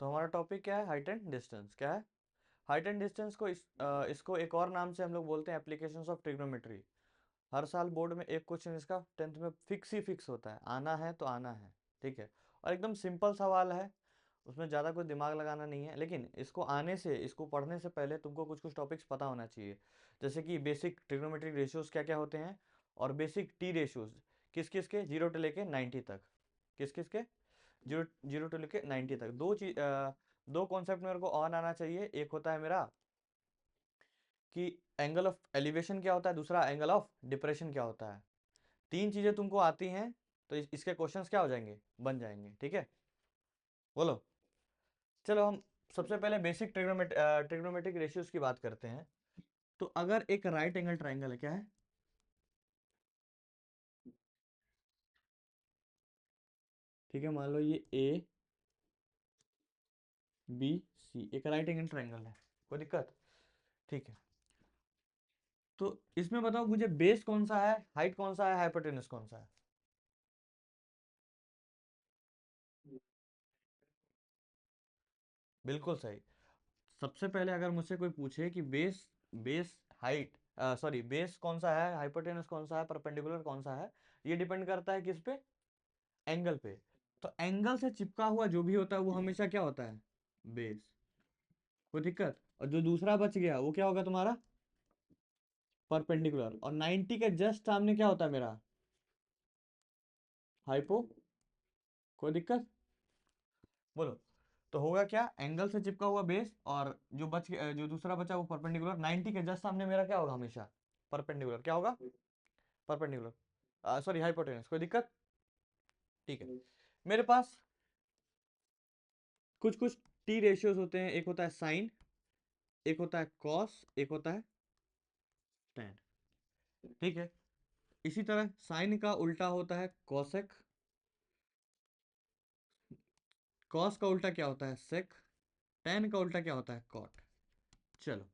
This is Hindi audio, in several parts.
तो हमारा टॉपिक क्या है? Height and distance. क्या है? हाइट एंड डिस्टेंस को इसको एक और नाम से हम लोग बोलते हैं एप्लीकेशंस ऑफ ट्रिग्नोमेट्री। हर साल बोर्ड में एक क्वेश्चन इसका 10th में फिक्स होता है, आना है तो आना है। ठीक है, और एकदम सिंपल सवाल है, उसमें ज़्यादा कोई दिमाग लगाना नहीं है। लेकिन इसको आने से, इसको पढ़ने से पहले तुमको कुछ कुछ टॉपिक्स पता होना चाहिए। जैसे कि बेसिक ट्रिग्नोमेट्रिक रेशियोज क्या क्या होते हैं, और बेसिक टी रेशियोज किस किस के, 0 से लेके 90 तक। किस किस के? जीरो जीरो टू लेके 90 तक। दो कॉन्सेप्ट मेरे को ऑन आना चाहिए। एक होता है मेरा कि एंगल ऑफ एलिवेशन क्या होता है, दूसरा एंगल ऑफ डिप्रेशन क्या होता है। तीन चीजें तुमको आती हैं तो इसके क्वेश्चंस क्या हो जाएंगे, बन जाएंगे। ठीक है, बोलो। चलो हम सबसे पहले बेसिक ट्रिग्नोमेट्रिक रेशियोज की बात करते हैं। तो अगर एक राइट एंगल ट्राइंगल है, क्या है? ठीक है, मान लो ये ए बी सी एक राइट एंगल ट्राइंगल है, कोई दिक्कत? ठीक है, तो इसमें बताओ मुझे बेस कौन सा है, हाइट कौन सा है, हाइपोटेनस कौन सा है? बिल्कुल सही। सबसे पहले अगर मुझसे कोई पूछे कि base base height sorry base कौन सा है, हाइपोटेनस कौन सा है, परपेंडिकुलर कौन सा है, ये डिपेंड करता है किस पे? एंगल पे। तो एंगल से चिपका हुआ जो भी होता है वो हमेशा क्या होता है? बेस। कोई दिक्कत? और जो दूसरा बच गया वो क्या होगा तुम्हारा? परपेंडिकुलर। और 90 के जस्ट सामने क्या होता है मेरा? हाइपो। कोई दिक्कत? बोलो। तो होगा क्या, एंगल से चिपका हुआ बेस, और जो दूसरा बचा वो परपेंडिकुलर। 90 के जस्ट सामने मेरा क्या होगा हमेशा? परपेंडिकुलर। क्या होगा? Perpendicular, sorry hypotenuse. कोई दिक्कत? ठीक है, मेरे पास कुछ कुछ टी रेशियोज होते हैं। एक होता है साइन, एक होता है कॉस, एक होता है टेन। ठीक है, इसी तरह साइन का उल्टा होता है कॉसेक, कॉस का उल्टा क्या होता है? सेक, टेन का उल्टा क्या होता है? कॉट। चलो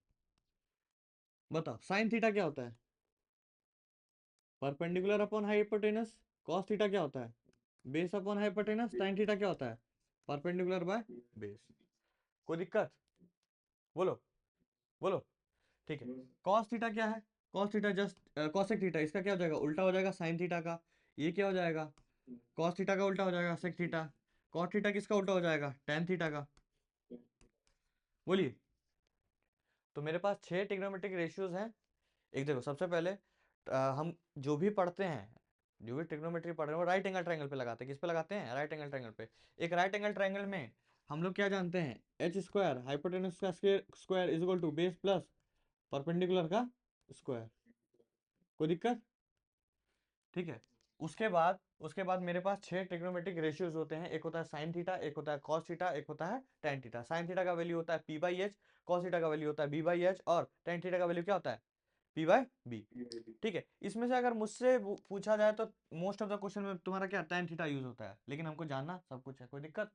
बताओ, साइन थीटा क्या होता है? Perpendicular upon hypotenuse. Cos theta क्या होता है? Base upon hypotenuse. Tan theta क्या होता है? Perpendicular by base. कोई दिक्कत? बोलो, बोलो। ठीक है, कॉस थीटा क्या है? Cos theta just cosec theta, इसका क्या हो जाएगा? उल्टा हो जाएगा साइन थीटा का। ये क्या हो जाएगा? कॉस थीटा का उल्टा हो जाएगा सेक थीटा। कॉट थीटा किसका उल्टा हो जाएगा? टेन थीटा का। बोलिए। तो मेरे पास 6 ट्रिग्नोमेट्रिक रेशियोज हैं। एक देखो, सबसे पहले हम जो भी पढ़ते हैं, जो भी ट्रिग्नोमेट्री पढ़ रहे हैं वो राइट एंगल ट्रायंगल पे लगाते हैं। किस पे लगाते हैं? राइट एंगल ट्रायंगल पे। एक राइट एंगल ट्रायंगल में हम लोग क्या जानते हैं? एच स्क्वायर हाइपोटेनस का square is equal to base plus perpendicular का स्क्वायर। कोई दिक्कत? ठीक है, उसके बाद मेरे पास 6 ट्रिग्नोमेट्रिक रेशियोज होते हैं। एक होता है साइन थीटा, एक होता है कॉस थीटा, एक होता है टेन थीटा। साइन थीटा का वैल्यू होता है P by H, cos theta का वैल्यू होता है बी बाई एच, और टेन थीटा का वैल्यू क्या होता है? P by B. ठीक है, इसमें से अगर मुझसे पूछा जाए तो मोस्ट ऑफ द क्वेश्चन में तुम्हारा क्या टेन थीटा यूज होता है, लेकिन हमको जानना सब कुछ है। कोई दिक्कत?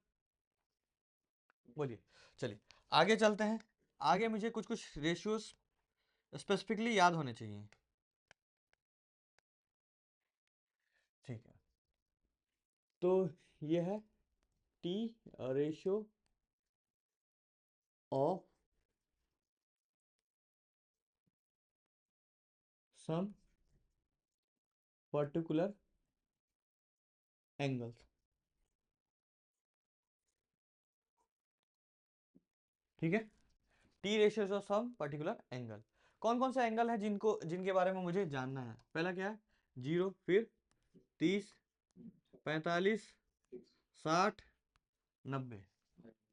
बोलिए। चलिए आगे चलते हैं। आगे मुझे कुछ कुछ रेशियोज स्पेसिफिकली याद होने चाहिए। ठीक है, तो ये है T ratio of some particular angles. ठीक है, T ratios of some particular angle. कौन कौन सा एंगल है जिनके बारे में मुझे जानना है? पहला क्या है? 0, फिर 30, 45, 60, 90।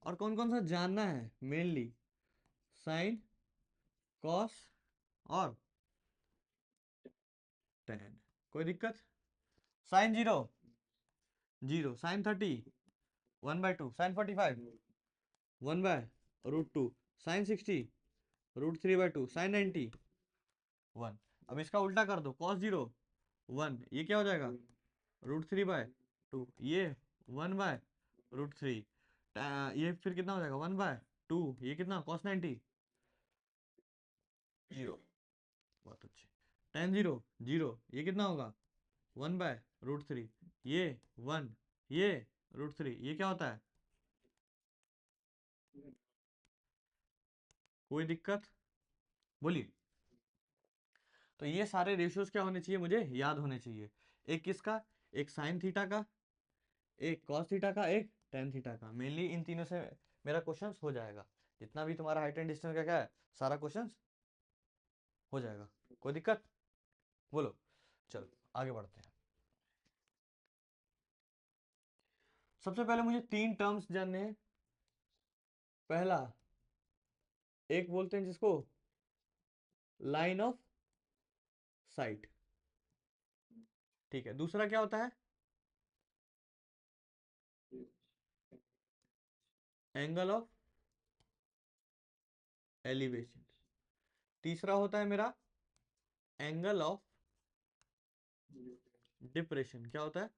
और कौन कौन सा जानना है मेनली? साइन, कॉस, और टेन। कोई दिक्कत? Sine 0, 0। Sine 30, 1/2। Sine 45, 1/√2। Sine 60, √3/2। Sine 90, 1। अब इसका उल्टा कर दो, कॉस 0, 1। ये क्या हो जाएगा? √3/2। ये 1/√3। ये फिर कितना हो जाएगा? 1/2। ये कितना? कॉस 90, 0। बहुत अच्छे। टेन 0, 0। ये कितना होगा? 1/√3। ये 1, ये √3। ये क्या होता है? कोई दिक्कत? बोलिए। तो ये सारे रेशियोज क्या होने चाहिए, मुझे याद होने चाहिए। एक किसका? एक साइन थीटा का, एक कॉस थीटा का, एक टेन थीटा का। मेनली इन तीनों से मेरा क्वेश्चन हो जाएगा। जितना भी तुम्हारा हाइट एंड डिस्टेंस का क्या है, सारा क्वेश्चन हो जाएगा। कोई दिक्कत? बोलो। चलो आगे बढ़ते हैं। सबसे पहले मुझे तीन टर्म्स जानने हैं। पहला, एक बोलते हैं जिसको लाइन ऑफ साइट, ठीक है। दूसरा क्या होता है? Angle of elevation. तीसरा होता है मेरा एंगल ऑफ डिप्रेशन। क्या होता है?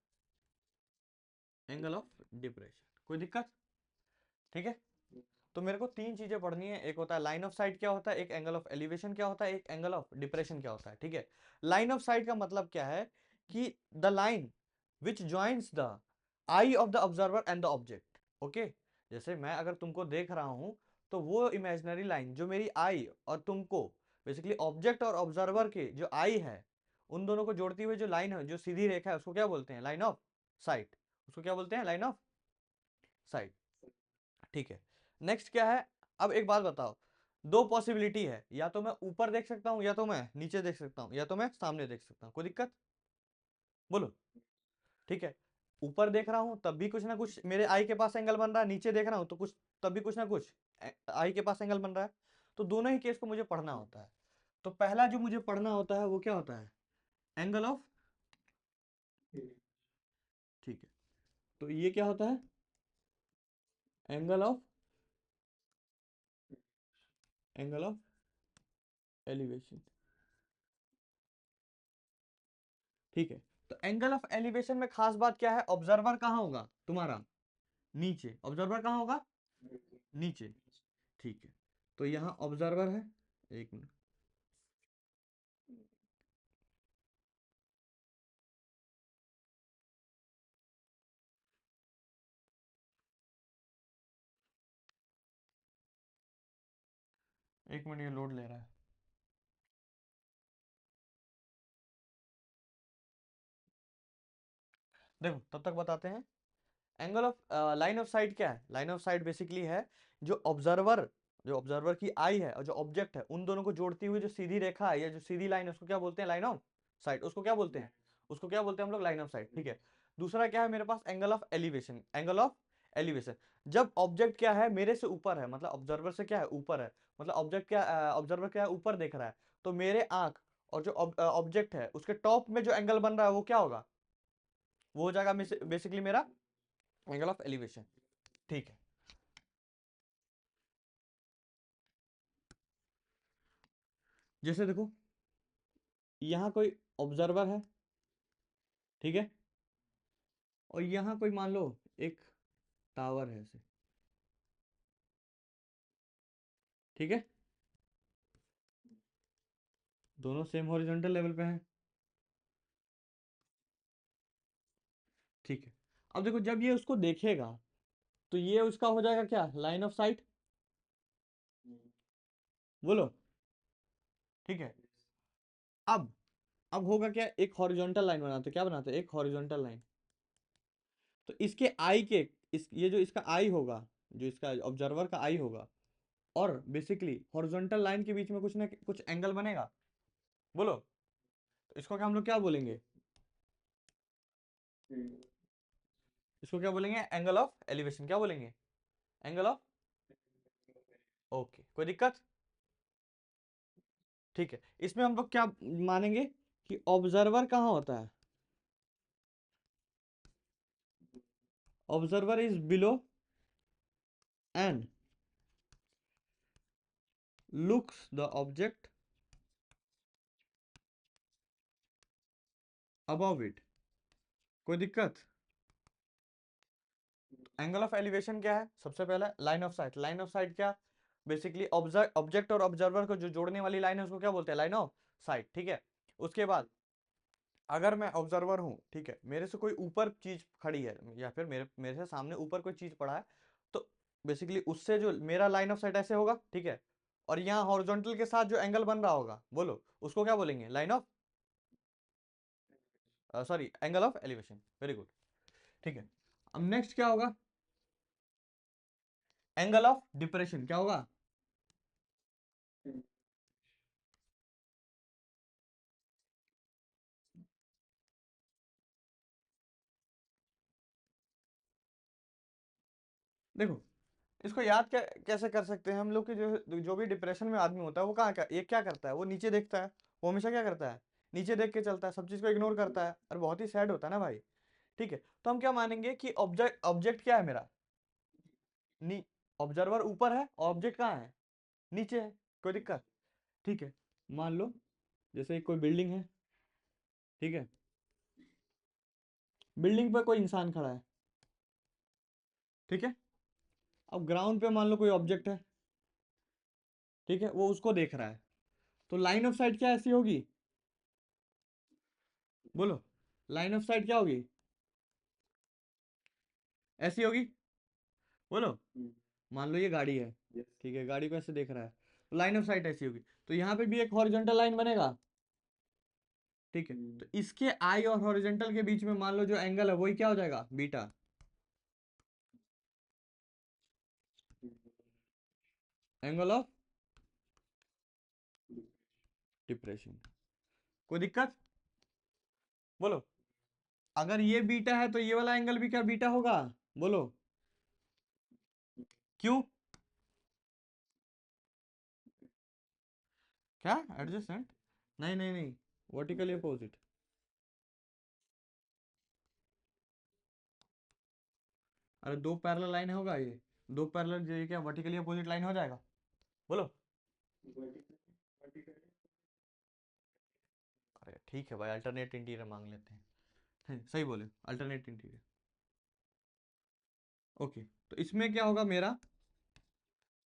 Angle of depression. कोई दिक्कत? ठीक है। तो मेरे को तीन चीजें पढ़नी है। एक होता है लाइन ऑफ साइट क्या होता है, एक एंगल ऑफ एलिवेशन क्या होता है, एक एंगल ऑफ डिप्रेशन क्या होता है। ठीक है। लाइन ऑफ साइट का मतलब क्या है कि the line which joins the I of the observer and the object. Okay. जैसे मैं अगर तुमको देख रहा हूं, तो वो इमेजिनरी लाइन जो मेरी आई और तुमको, बेसिकली ऑब्जेक्ट और ऑब्जर्वर के जो आई है, उन दोनों को जोड़ती हुई जो लाइन है, जो सीधी रेखा है, उसको क्या बोलते हैं? Line of site. उसको क्या बोलते हैं? Line of sight. ठीक है। नेक्स्ट क्या है? अब एक बात बताओ, दो पॉसिबिलिटी है, या तो मैं ऊपर देख सकता हूं, या तो मैं नीचे देख सकता हूं, या तो मैं सामने देख सकता हूं। कोई दिक्कत? बोलो। ठीक है। ऊपर देख रहा हूं तब भी कुछ ना कुछ मेरे आई के पास एंगल बन रहा है, नीचे देख रहा हूं तो कुछ, तब भी कुछ ना कुछ आई के पास एंगल बन रहा है। तो दोनों ही केस को मुझे पढ़ना होता है। तो पहला जो मुझे पढ़ना होता है वो क्या होता है? एंगल ऑफ, ठीक है। तो ये क्या होता है? Angle of, angle of elevation. ठीक है। तो एंगल ऑफ एलिवेशन में खास बात क्या है? ऑब्जर्वर कहाँ होगा तुम्हारा? नीचे। ऑब्जर्वर कहाँ होगा? नीचे। ठीक है। तो यहाँ ऑब्जर्वर है, एक मिनट, एक मिनट, ये लोड ले रहा है। देखो तब तक बताते हैं। Angle of line of site क्या है? लाइन ऑफ साइट बेसिकली है जो ऑब्जर्वर, जो ऑब्जर्वर की आई है और जो ऑब्जेक्ट है, उन दोनों को जोड़ती हुई जो सीधी रेखा है या जो सीधी लाइन है, उसको क्या बोलते हैं? Line of site. उसको क्या बोलते हैं? उसको क्या बोलते हैं हम लोग? Line of sight. ठीक है। दूसरा क्या है मेरे पास? Angle of elevation. Angle of elevation, जब ऑब्जेक्ट क्या है मेरे से ऊपर है, मतलब ऑब्जर्वर से क्या है? ऊपर है। मतलब ऑब्जेक्ट क्या, ऑब्जर्वर क्या है? ऊपर देख रहा है। तो मेरे आंख और जो ऑब्जेक्ट है उसके टॉप में जो एंगल बन रहा है वो क्या होगा? वो हो जाएगा बेसिकली मेरा एंगल ऑफ एलिवेशन। ठीक है। जैसे देखो, यहाँ कोई ऑब्जर्वर है, ठीक है, और यहाँ कोई मान लो एक टावर है ऐसे, ठीक है, दोनों सेम हॉरिजॉन्टल लेवल पे हैं। ठीक है। अब देखो जब ये उसको देखेगा, तो ये उसका हो जाएगा क्या? Line of site. बोलो। ठीक है। अब अब होगा क्या? एक हॉरिजॉन्टल लाइन बनाते, क्या बनाते? एक हॉरिजॉन्टल लाइन। तो इसके आई के, इस ये जो इसका आई होगा, जो इसका ऑब्जर्वर का आई होगा, और बेसिकली हॉरिजॉन्टल लाइन के बीच में कुछ ना कुछ एंगल बनेगा। बोलो। तो इसको क्या हम लोग क्या बोलेंगे? इसको क्या बोलेंगे? Angle of elevation. क्या बोलेंगे? Angle of, okay. कोई दिक्कत? ठीक है। इसमें हम लोग क्या मानेंगे कि ऑब्जर्वर कहाँ होता है? Observer is below and looks the object above it. कोई दिक्कत? एंगल ऑफ एलिवेशन क्या है? सबसे पहला line of site. Line of site क्या? बेसिकली ऑब्जेक्ट और ऑब्जर्वर को जो जोड़ने वाली लाइन है उसको क्या बोलते हैं? Line of sight. ठीक है। उसके बाद अगर मैं ऑब्जर्वर हूँ, ठीक है, मेरे से कोई ऊपर चीज खड़ी है, या फिर मेरे मेरे से सामने ऊपर कोई चीज पड़ा है, तो बेसिकली उससे जो मेरा लाइन ऑफ साइट ऐसे होगा, ठीक है, और यहाँ हॉरिजॉन्टल के साथ जो एंगल बन रहा होगा, बोलो उसको क्या बोलेंगे, line of, sorry, angle of elevation. Very good, ठीक है। अब नेक्स्ट क्या होगा, एंगल ऑफ डिप्रेशन क्या होगा, देखो इसको याद कैसे कर सकते हैं हम लोग कि जो जो भी डिप्रेशन में आदमी होता है वो कहाँ क्या ये क्या करता है, वो नीचे देखता है, वो हमेशा क्या करता है, नीचे देख के चलता है, सब चीज को इग्नोर करता है, और बहुत ही सैड होता है ना भाई। ठीक है, तो हम क्या मानेंगे कि ऑब्जेक्ट ऑब्जेक्ट क्या है मेरा, नी ऑब्जर्वर ऊपर है, ऑब्जेक्ट कहाँ है, नीचे है, कोई दिक्कत। ठीक है, मान लो जैसे कोई बिल्डिंग है, ठीक है, बिल्डिंग पे कोई इंसान खड़ा है, ठीक है, अब ग्राउंड पे मान लो कोई ऑब्जेक्ट है, ठीक है, वो उसको देख रहा है, तो लाइन ऑफ साइट क्या ऐसी होगी, बोलो, लाइन ऑफ साइट क्या होगी, ऐसी होगी, बोलो, मान लो ये गाड़ी है, ठीक है, गाड़ी को ऐसे देख रहा है, तो लाइन ऑफ साइट ऐसी होगी, तो यहाँ पे भी एक हॉरिजॉन्टल लाइन बनेगा, ठीक है, तो इसके आई और हॉरिजॉन्टल के बीच में मान लो जो एंगल है वही क्या हो जाएगा, बीटा, एंगल ऑफ डिप्रेशन। कोई दिक्कत, बोलो, अगर ये बीटा है तो ये वाला एंगल भी क्या बीटा होगा, बोलो, क्यों, क्या एडजस्टेंट, नहीं नहीं नहीं, वर्टिकली अपोजिट, अरे दो पैरेलल लाइन होगा ये, दो पैरेलल ये क्या वर्टिकली अपोजिट लाइन हो जाएगा, बोलो, अरे ठीक है भाई, अल्टरनेट इंटीरियर मांग लेते हैं, सही बोले, अल्टरनेट इंटीरियर। ओके, तो इसमें क्या होगा मेरा,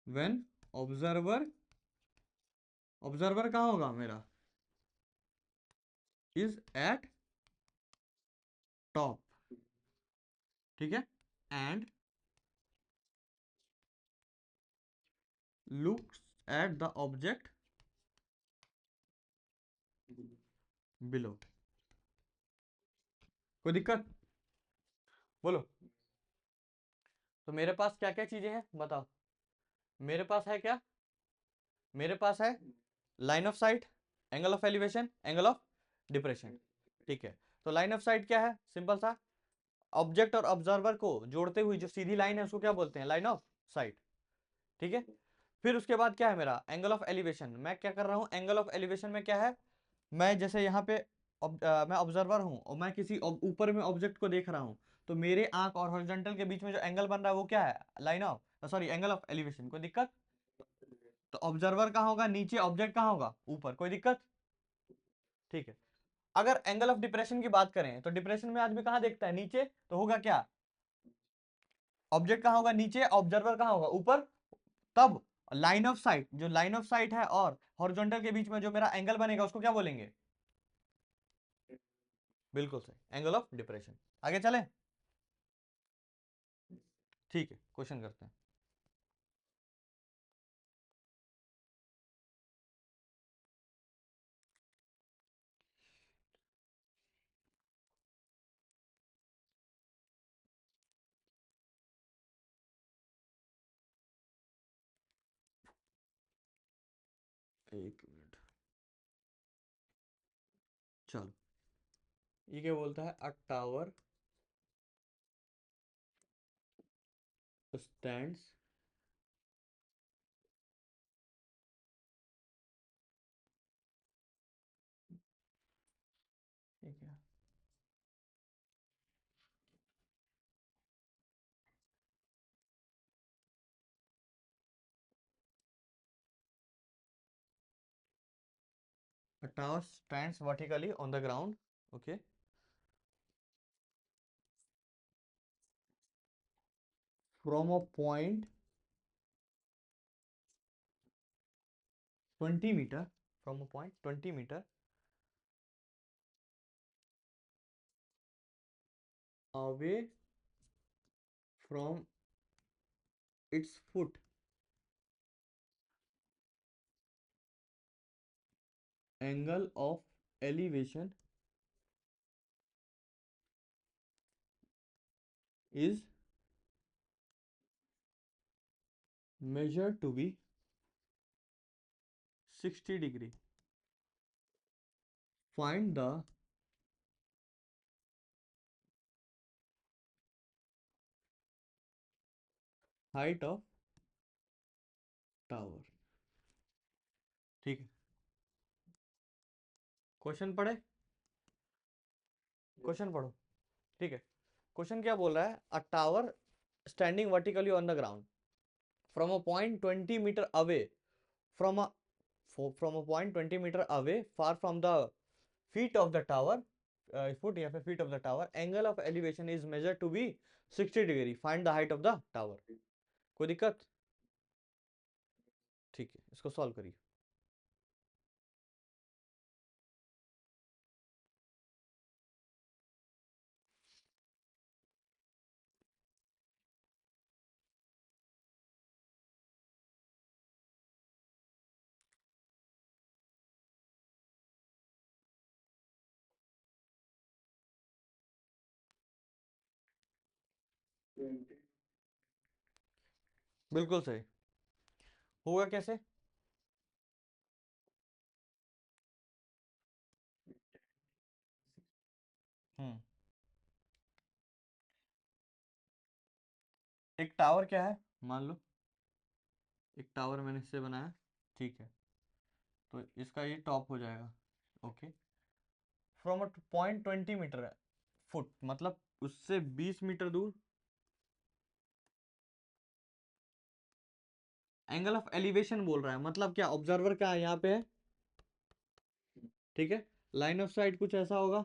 व्हेन ऑब्जर्वर, ऑब्जर्वर कहाँ होगा मेरा, इज एट टॉप, ठीक है, and looks at the object below. कोई दिक्कत, बोलो, तो मेरे पास क्या क्या चीजें हैं बताओ, मेरे पास है क्या, मेरे पास है line of site, angle of elevation, angle of depression, ठीक है, तो लाइन ऑफ साइट क्या है, सिंपल सा, ऑब्जेक्ट और ऑब्जर्वर को जोड़ते हुई जो सीधी लाइन है उसको क्या बोलते हैं, लाइन ऑफ साइट, ठीक है। फिर उसके बाद क्या है मेरा एंगल ऑफ एलिवेशन, मैं क्या कर रहा हूँ, एंगल ऑफ एलिवेशन में क्या है, मैं जैसे यहाँ पे मैं ऑब्जर्वर हूँ और मैं किसी ऊपर में ऑब्जेक्ट को देख रहा हूँ, तो मेरे आंख और हॉरिजॉन्टल के बीच में जो एंगल बन रहा है वो क्या है, line of, sorry, angle of elevation. कोई दिक्कत, तो ऑब्जर्वर कहाँ होगा नीचे, ऑब्जेक्ट कहाँ होगा ऊपर, कोई दिक्कत, ठीक है। अगर एंगल ऑफ डिप्रेशन की बात करें तो डिप्रेशन में आदमी कहाँ देखता है, नीचे, तो होगा क्या, ऑब्जेक्ट कहाँ होगा नीचे, ऑब्जर्वर कहाँ होगा ऊपर, तब लाइन ऑफ साइट, जो लाइन ऑफ साइट है और हॉरिजॉन्टल के बीच में जो मेरा एंगल बनेगा उसको क्या बोलेंगे, बिल्कुल सही, एंगल ऑफ डिप्रेशन। आगे चले, ठीक है, क्वेश्चन करते हैं। एक मिनट, चलो, ये क्या बोलता है, अ टावर स्टैंड्स ठीक है, a tower stands vertically on the ground, okay, from a point 20 meter, from a point 20 meter away from its foot angle of elevation is measured to be 60 degree. Find the height of tower. ठीक है, क्वेश्चन पढ़े, क्वेश्चन पढ़ो। ठीक है, क्वेश्चन क्या बोल रहा है? A tower standing vertically on the ground from a point 20 metre away from a from a point 20 meter away far from the feet of the tower, foot या फिर feet of the tower, angle of elevation is measured to be 60 degree. Find the height of the tower. कोई दिक्कत? ठीक है, इसको सॉल्व करिए। बिल्कुल सही। होगा कैसे? हम्म, एक टावर क्या है, मान लो एक टावर मैंने इससे बनाया, ठीक है, तो इसका ये टॉप हो जाएगा। Okay, from a point 20 metre foot, मतलब उससे 20 मीटर दूर। एंगल ऑफ एलिवेशन बोल रहा है, मतलब क्या, ऑब्जर्वर क्या है यहाँ पे है, ठीक है, लाइन ऑफ साइट कुछ ऐसा होगा,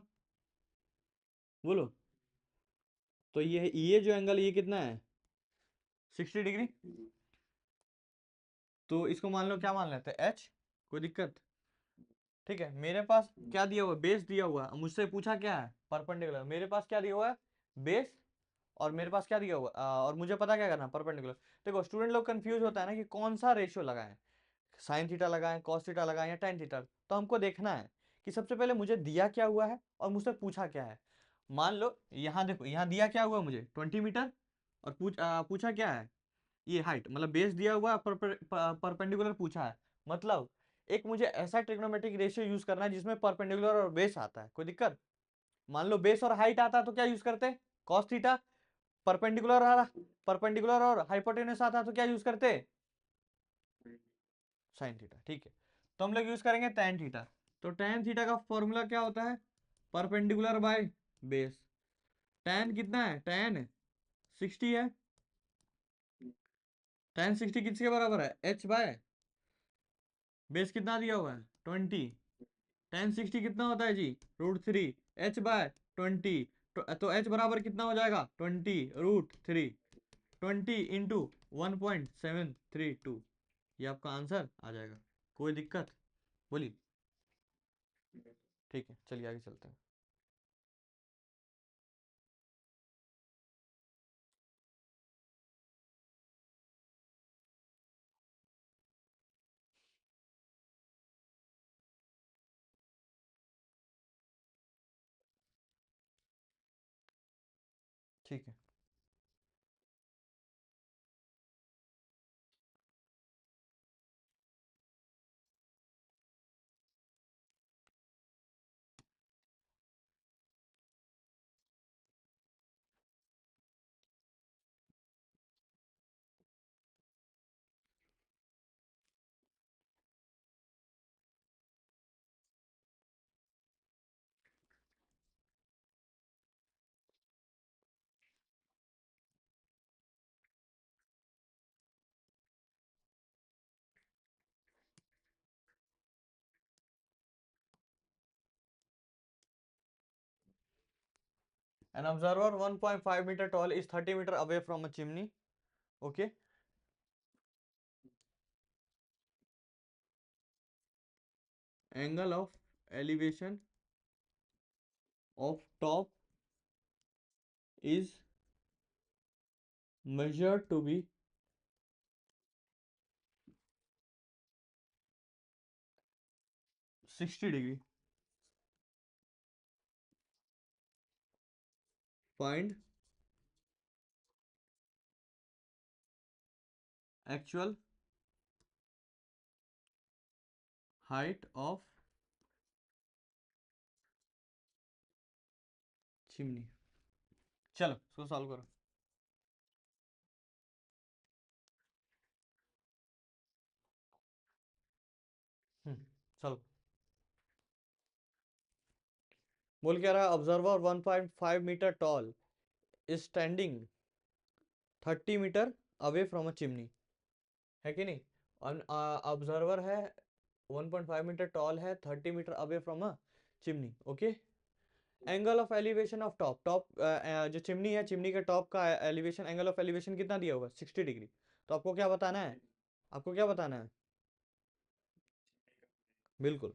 बोलो। तो ये जो एंगल ये कितना है, 60 डिग्री। तो इसको मान लो क्या मान लेते हैं, एच। कोई दिक्कत? ठीक है, मेरे पास क्या दिया हुआ है, बेस दिया हुआ है, मुझसे पूछा क्या है, परपेंडिकुलर। मेरे पास क्या दिया हुआ है, बेस, और मेरे पास क्या दिया हुआ और मुझे पता क्या करना, परपेंडिकुलर। देखो स्टूडेंट लोग कंफ्यूज होता है ना कि कौन सा रेशियो लगाएं, साइन थीटा लगाएं, कॉस थीटा लगाएं या टेन थीटा। तो हमको देखना है कि सबसे पहले मुझे दिया क्या हुआ है और मुझसे पूछा क्या है। मान लो यहाँ देखो, यहाँ दिया क्या हुआ मुझे 20 मीटर, और पूछा क्या है, ये हाइट, मतलब बेस दिया हुआ है, परपेंडिकुलर पूछा है। मतलब एक मुझे ऐसा ट्रिग्नोमेट्रिक रेशियो यूज करना है जिसमें परपेंडिकुलर और बेस आता है। कोई दिक्कत? मान लो बेस और हाइट आता तो क्या यूज करते, कॉस थीटा। परपेंडिकुलर और हाइपोटेन्यूस आता तो क्या यूज करते, साइन थीटा। ठीक है, तो हम लोग यूज करेंगे tan थीटा। तो tan थीटा का फॉर्मूला क्या होता है, परपेंडिकुलर बाय बेस। tan कितना है, tan 60 है। tan 60 किसके बराबर है, h बाय बेस कितना दिया हुआ है, 20। tan 60 कितना होता है जी, √3, h बाय 20। तो h बराबर कितना हो जाएगा, 20 √3, 20 × 1.732। ये आपका आंसर आ जाएगा। कोई दिक्कत? बोलिए। ठीक है, चलिए आगे चलते हैं। ठीक है, an observer 1.5 meter tall is 30 meter away from a chimney. Okay, angle of elevation of top is measured to be 60 degree. Find actual height of chimney. चलो इसको सॉल्व करो। चलो, बोल क्या रहा है, observer 1.5 metre tall is standing 30 metre away from a chimney, है कि नहीं। ऑब्जर्वर है 1.5 मीटर टॉल है, 30 metre away from a chimney, okay. Angle of elevation of top, जो चिमनी है, चिमनी के टॉप का एलिवेशन, एंगल ऑफ एलिवेशन कितना दिया होगा, 60 डिग्री। तो आपको क्या बताना है, आपको क्या बताना है, बिल्कुल।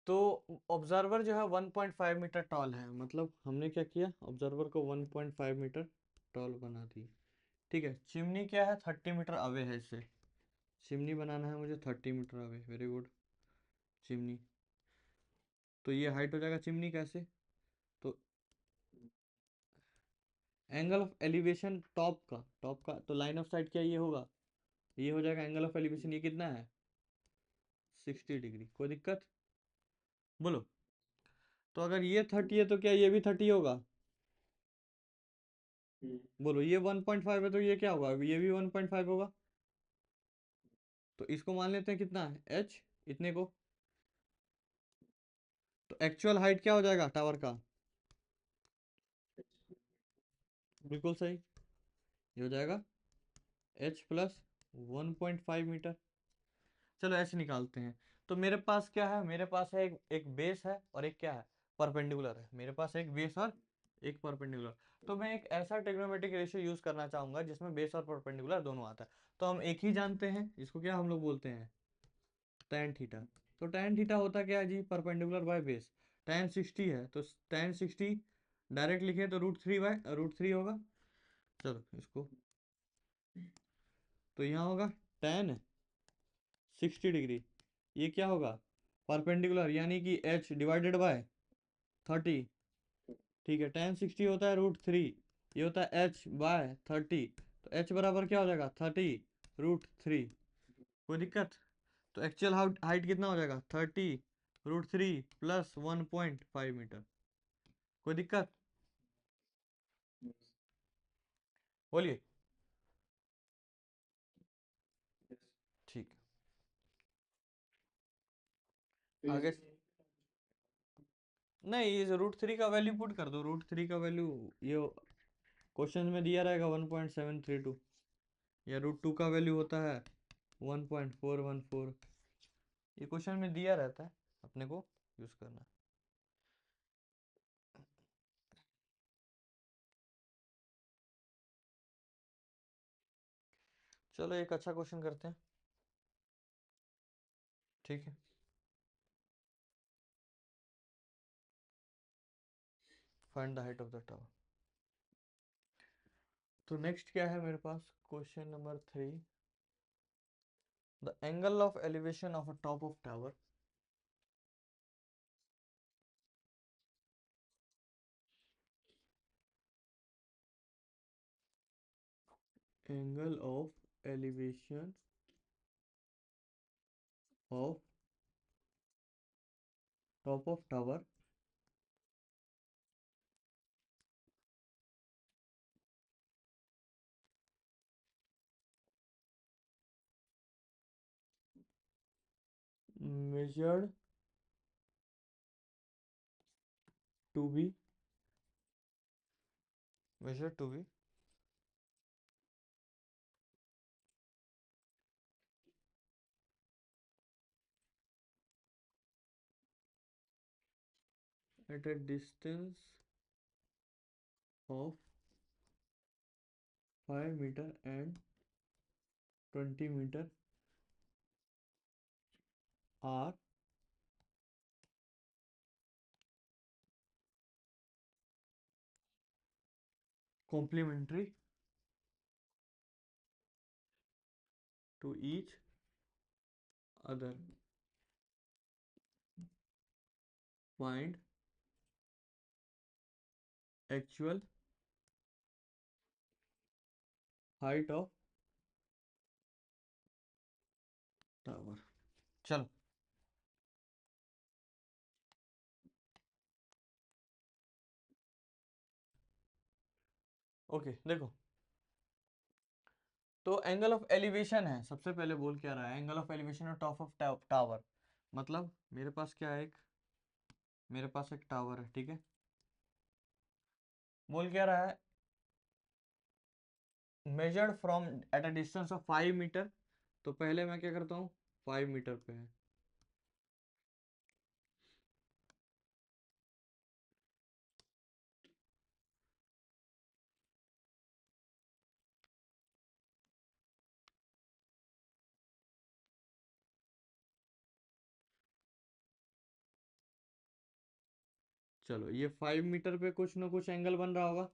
तो ऑब्जर्वर जो है 1.5 मीटर टॉल है, मतलब हमने क्या किया, ऑब्जर्वर को 1.5 मीटर टॉल बना दी, ठीक है। चिमनी क्या है, 30 मीटर अवे है इससे, चिमनी बनाना है मुझे 30 metre away, very good. Chimney, तो ये हाइट हो जाएगा चिमनी कैसे, तो एंगल ऑफ एलिवेशन टॉप का तो लाइन ऑफ साइट क्या ये होगा, ये हो जाएगा एंगल ऑफ एलिवेशन, ये कितना है, 60 डिग्री। कोई दिक्कत, बोलो। तो अगर ये 30 है तो क्या ये भी 30 होगा, बोलो। ये 1.5 है तो ये क्या होगा, ये भी 1.5 होगा। तो इसको मान लेते हैं कितना है, एच, इतने को। तो एक्चुअल हाइट क्या हो जाएगा टावर का, बिल्कुल सही, ये हो जाएगा एच प्लस 1.5 मीटर। चलो ऐसे निकालते हैं। तो मेरे पास क्या है, मेरे पास है एक बेस है और एक क्या है, परपेंडिकुलर है। मेरे पास एक बेस और एक परपेंडिकुलर। तो मैं एक ऐसा ट्रिग्नोमेट्रिक रेशियो यूज करना चाहूंगा जिसमें बेस और परपेंडिकुलर दोनों आता है। तो हम एक ही जानते हैं, इसको क्या हम लोग बोलते हैं, tan थीटा। तो tan थीटा होता क्या है जी, परपेंडिकुलर बाय बेस। tan 60 है तो tan 60 डायरेक्ट लिखे तो √3 होगा। चलो इसको, तो यहाँ होगा tan 60 डिग्री, ये क्या होगा, परपेंडिकुलर यानी कि h डिवाइडेड बाय 30, ठीक है। tan 60 होता है √3, ये होता है h बाय 30, तो h बराबर क्या हो जाएगा, 30 √3। कोई दिक्कत, तो एक्चुअल हाइट कितना हो जाएगा, 30 √3 प्लस 1.5 मीटर। कोई दिक्कत, बोलिए। ठीक है, आगे नहीं, ये √3 का वैल्यू पुट कर दो, √3 का वैल्यू ये क्वेश्चन में दिया रहेगा 1.732, या √2 का वैल्यू होता है 1.414, ये क्वेश्चन में दिया रहता है, अपने को यूज करना है। चलो एक अच्छा क्वेश्चन करते हैं, ठीक है। Find the height of the tower. तो नेक्स्ट क्या है मेरे पास, question number 3, the angle of elevation of a top of tower. Angle of elevation of top of tower measured to be measured to be at a distance of 5 meter and 20 meter are complementary to each other. Find actual height of tower. चलो ओके देखो, तो एंगल ऑफ एलिवेशन है, सबसे पहले बोल क्या रहा है, एंगल ऑफ एलिवेशन और टॉप ऑफ टावर। मतलब मेरे पास क्या है, मेरे पास एक टावर है, ठीक है। बोल क्या रहा है, measured from at a distance of 5 metre. तो पहले मैं क्या करता हूँ, 5 मीटर पे है, चलो ये 5 मीटर पे कुछ ना कुछ एंगल बन रहा होगा,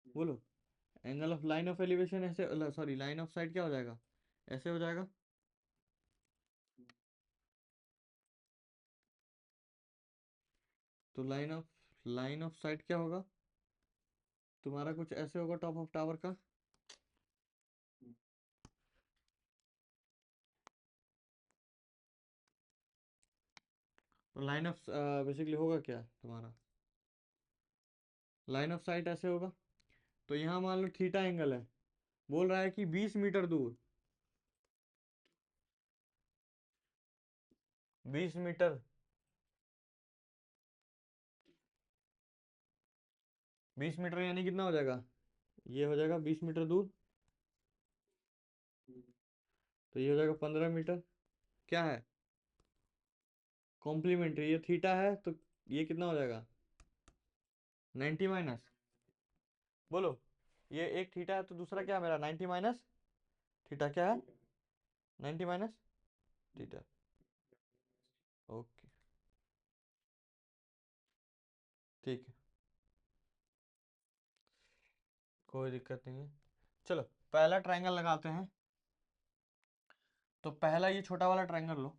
बोलो। Angle of line of elevation ऐसे, सॉरी लाइन ऑफ साइट क्या हो जाएगा, ऐसे हो जाएगा। तो लाइन ऑफ साइट क्या होगा तुम्हारा, कुछ ऐसे होगा टॉप ऑफ टावर का। तो लाइन ऑफ बेसिकली होगा क्या तुम्हारा, लाइन ऑफ साइट ऐसे होगा। तो यहाँ मान लो थीटा एंगल है, बोल रहा है कि 20 मीटर दूर, 20 मीटर, 20 मीटर यानी कितना हो जाएगा, ये हो जाएगा 20 मीटर दूर, तो ये हो जाएगा 15 मीटर। क्या है, कॉम्प्लीमेंट्री, ये थीटा है तो ये कितना हो जाएगा, 90 माइनस, बोलो। ये एक थीटा है तो दूसरा क्या है मेरा, 90 माइनस थीटा, क्या है 90 माइनस थीटा। ओके ठीक है, कोई दिक्कत नहीं है। चलो पहला ट्रायंगल लगाते हैं। तो पहला ये छोटा वाला ट्रायंगल लो,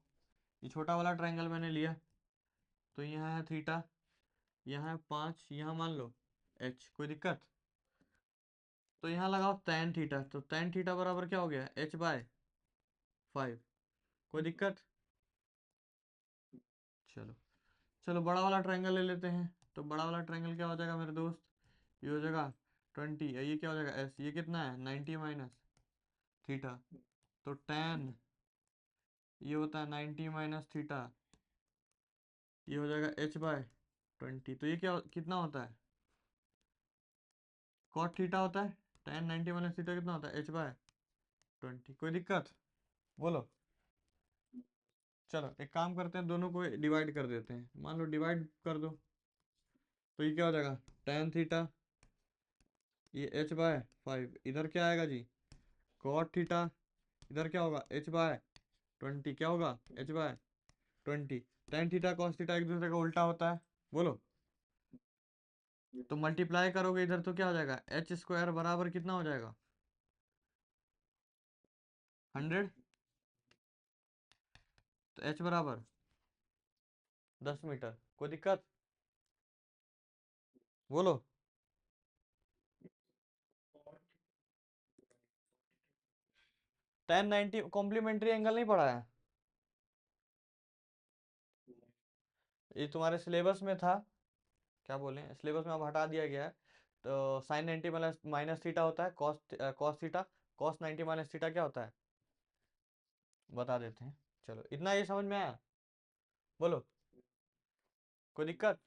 ये छोटा वाला ट्रायंगल मैंने लिया। तो यहाँ है थीटा, यहाँ है 5, यहाँ मान लो एच, कोई दिक्कत। तो यहाँ लगाओ tan थीटा, तो tan थीटा बराबर क्या हो गया, h/5, कोई दिक्कत। चलो, चलो बड़ा वाला ट्रायंगल ले लेते हैं। तो बड़ा वाला ट्रायंगल क्या हो जाएगा मेरे दोस्त, ये हो जाएगा 20, ये क्या हो जाएगा एस, ये कितना है 90 माइनस थीटा। तो tan ये होता है 90 माइनस थीटा, ये हो जाएगा h/20। तो ये क्या कितना होता है, cot थीटा होता है, tan 90 माइनस थीटा कितना होता है h/20, कोई दिक्कत, बोलो। चलो एक काम करते हैं, दोनों को डिवाइड कर देते हैं, मान लो डिवाइड कर दो। तो ये क्या हो जाएगा tan थीटा, ये h/5, इधर क्या आएगा जी cot थीटा, इधर क्या होगा h/20, क्या होगा h/20। tan theta cos theta एक दूसरे का उल्टा होता है, बोलो। तो मल्टीप्लाई करोगे इधर तो क्या हो जाएगा, h² बराबर कितना हो जाएगा 100। तो h बराबर 10 मीटर, कोई दिक्कत, बोलो। tan 90 कॉम्प्लीमेंट्री एंगल नहीं पढ़ा है, ये तुम्हारे सिलेबस में था, क्या बोले सिलेबस में अब हटा दिया गया है। तो sin 90 माइनस थीटा होता है, cos theta, cos 90 minus theta क्या होता है, बता देते हैं। चलो इतना ये समझ में आया, बोलो, कोई दिक्कत,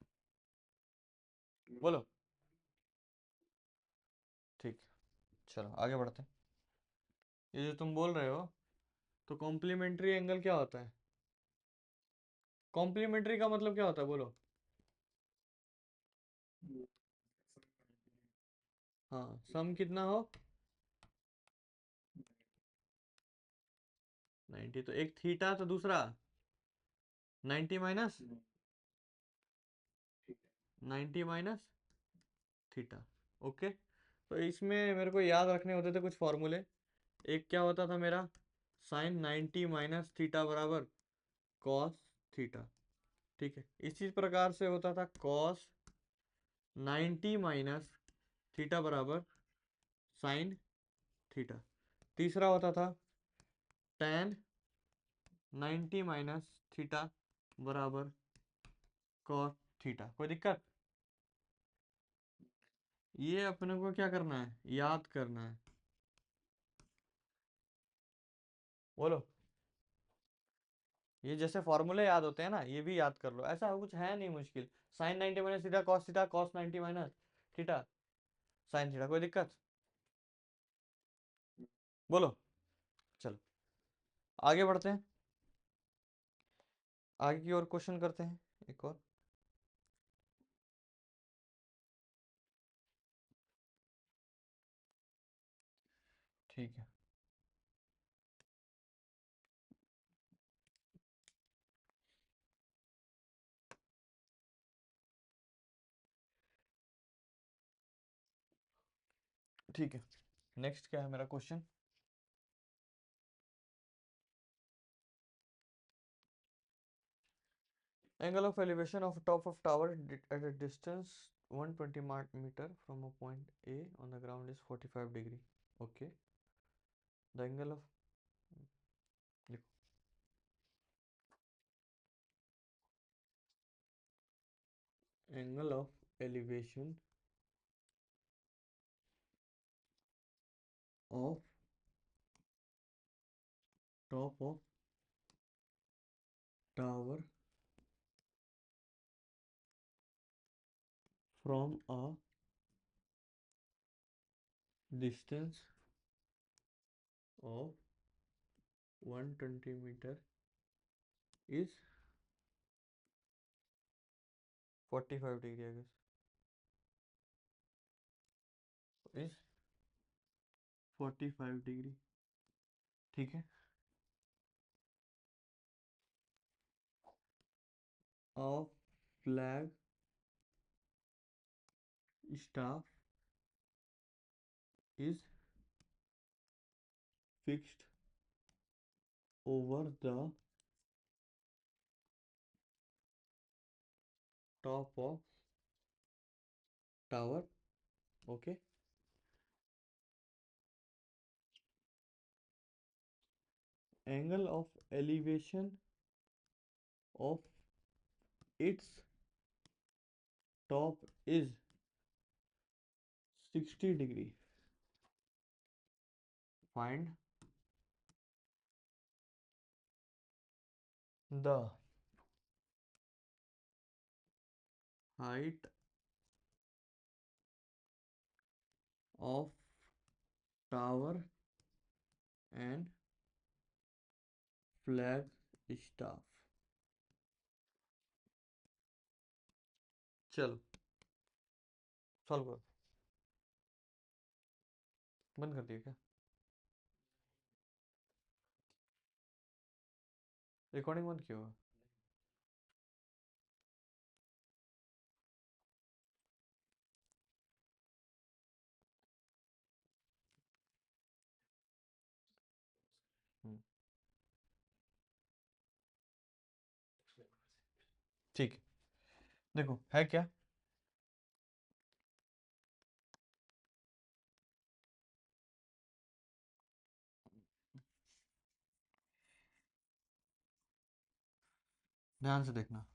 बोलो। ठीक, चलो आगे बढ़ते हैं। ये जो तुम बोल रहे हो, तो कॉम्प्लीमेंट्री एंगल क्या होता है, कॉम्प्लीमेंट्री का मतलब क्या होता है, बोलो। हाँ, सम कितना हो 90, तो एक थीटा तो दूसरा 90 माइनस थीटा। ओके, तो इसमें मेरे को याद रखने होते थे कुछ फॉर्मूले। एक क्या होता था मेरा, साइन 90 माइनस थीटा बराबर कॉस थीटा। ठीक है, इसी प्रकार से होता था कॉस 90 माइनस थीटा बराबर साइन थीटा। तीसरा होता था tan 90 माइनस थीटा बराबर कॉस थीटा। कोई दिक्कत? ये अपने को क्या करना है, याद करना है। बोलो, ये जैसे फॉर्मूले याद होते हैं ना, ये भी याद कर लो, ऐसा कुछ है नहीं मुश्किल। Sine 90 minus theta cos 90 minus theta sine theta. कोई दिक्कत? बोलो। चलो आगे बढ़ते हैं, आगे की ओर क्वेश्चन करते हैं एक और। ठीक है, ठीक है। नेक्स्ट क्या है मेरा question? Angle of elevation of top of tower eight a distance 120 meter from a point A on the ground is 45 degree. Okay, the angle of, देखो, angle of elevation of top of tower from a distance of 120 meter is 45 degree, I guess, is 45 degree। ठीक है, a flag staff is fixed over the top of tower. Okay, angle of elevation of its top is 60 degree. Find the height of tower and flag staff। चलो सॉल्व करो। बंद कर दिया क्या? रिकॉर्डिंग बंद क्यों हुआ? हम्म, ठीक है, देखो है क्या। ध्यान से देखना,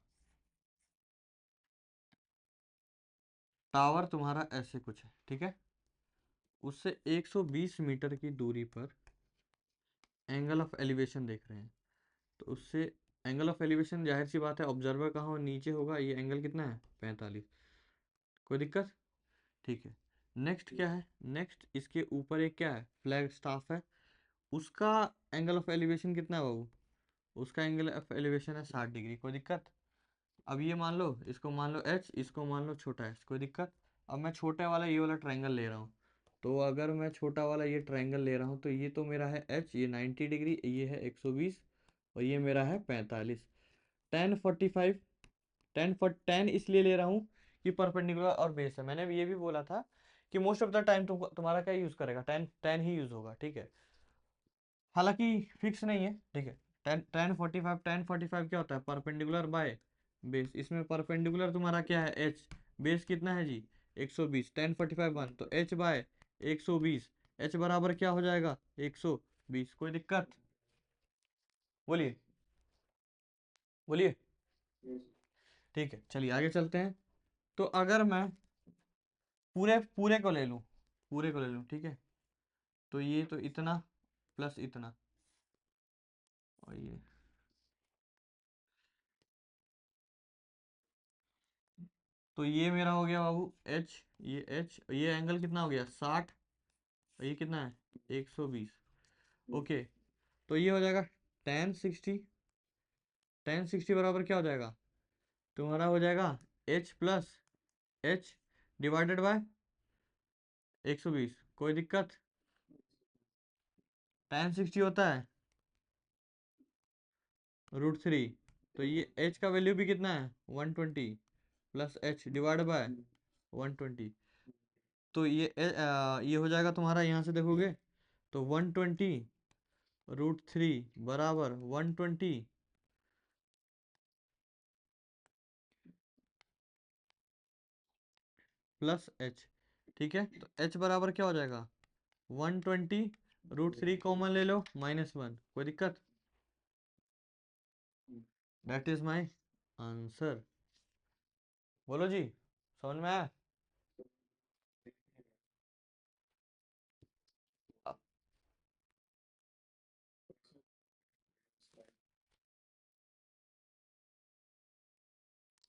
टावर तुम्हारा ऐसे कुछ है, ठीक है, उससे 120 मीटर की दूरी पर एंगल ऑफ एलिवेशन देख रहे हैं। तो उससे एंगल ऑफ एलिवेशन, जाहिर सी बात है, ऑब्जर्वर कहाँ हो, नीचे होगा। ये एंगल कितना है, 45। कोई दिक्कत? ठीक है, नेक्स्ट क्या है, नेक्स्ट इसके ऊपर एक क्या है, फ्लैग स्टाफ है। उसका एंगल ऑफ एलिवेशन कितना है बाबू? उसका एंगल ऑफ एलिवेशन है 60 डिग्री। कोई दिक्कत? अब ये मान लो, इसको मान लो h, इसको मान लो छोटा h, कोई दिक्कत। अब मैं छोटे वाला ये वाला ट्रायंगल ले रहा हूँ, तो अगर मैं छोटा वाला ये ट्रायंगल ले रहा हूँ तो ये तो मेरा है h, ये 90 डिग्री, ये है 120, और ये मेरा है 45। टेन 45, टेन इसलिए ले रहा हूँ कि परपेंडिकुलर और बेस है। मैंने ये भी बोला था कि मोस्ट ऑफ द टाइम तुम्हारा क्या यूज़ करेगा, टेन टेन ही यूज़ होगा, ठीक है। हालांकि फिक्स नहीं है, ठीक है। टेन 45 क्या होता है, परपेंडिकुलर बाय बेस। इसमें परपेंडिकुलर तुम्हारा क्या है, एच, बेस कितना है जी 120, टेन 45 1, तो एच बाय 120, एच बराबर क्या हो जाएगा 120। कोई दिक्कत? बोलिए बोलिए। ठीक है, चलिए आगे चलते हैं। तो अगर मैं पूरे पूरे को ले लूँ, पूरे को ले लूँ, ठीक है, तो ये तो इतना प्लस इतना, और ये, तो ये मेरा हो गया बाबू एच, ये एच, ये एंगल कितना हो गया 60, और ये कितना है 120। ओके, तो ये हो जाएगा टेन 60, टेन 60 बराबर क्या हो जाएगा तुम्हारा, हो जाएगा H plus H divided by 120। कोई दिक्कत? टेन 60 होता है √3, तो ये एच का वैल्यू भी कितना है 120, प्लस एच डिवाइड बाय 120। तो ये हो जाएगा तुम्हारा, यहाँ से देखोगे तो 120 √3 बराबर 120 प्लस एच, ठीक है। तो एच बराबर क्या हो जाएगा 120 √3 कॉमन ले लो -1। कोई दिक्कत? That is my answer. बोलो जी, समझ में आया? अ-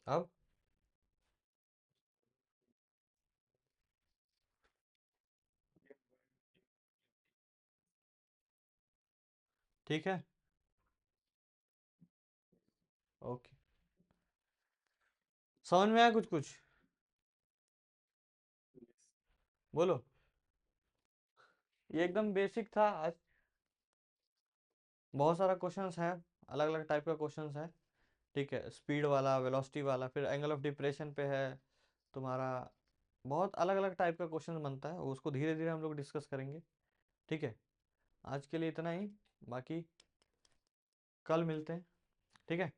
अब ठीक है, ओके, समझ में आया कुछ कुछ? बोलो। ये एकदम बेसिक था आज। बहुत सारा क्वेश्चंस है, अलग अलग टाइप का क्वेश्चंस है, ठीक है। स्पीड वाला, वेलोसिटी वाला, फिर एंगल ऑफ डिप्रेशन पे है तुम्हारा। बहुत अलग अलग टाइप का क्वेश्चन बनता है, उसको धीरे धीरे हम लोग डिस्कस करेंगे, ठीक है। आज के लिए इतना ही, बाकी कल मिलते हैं, ठीक है।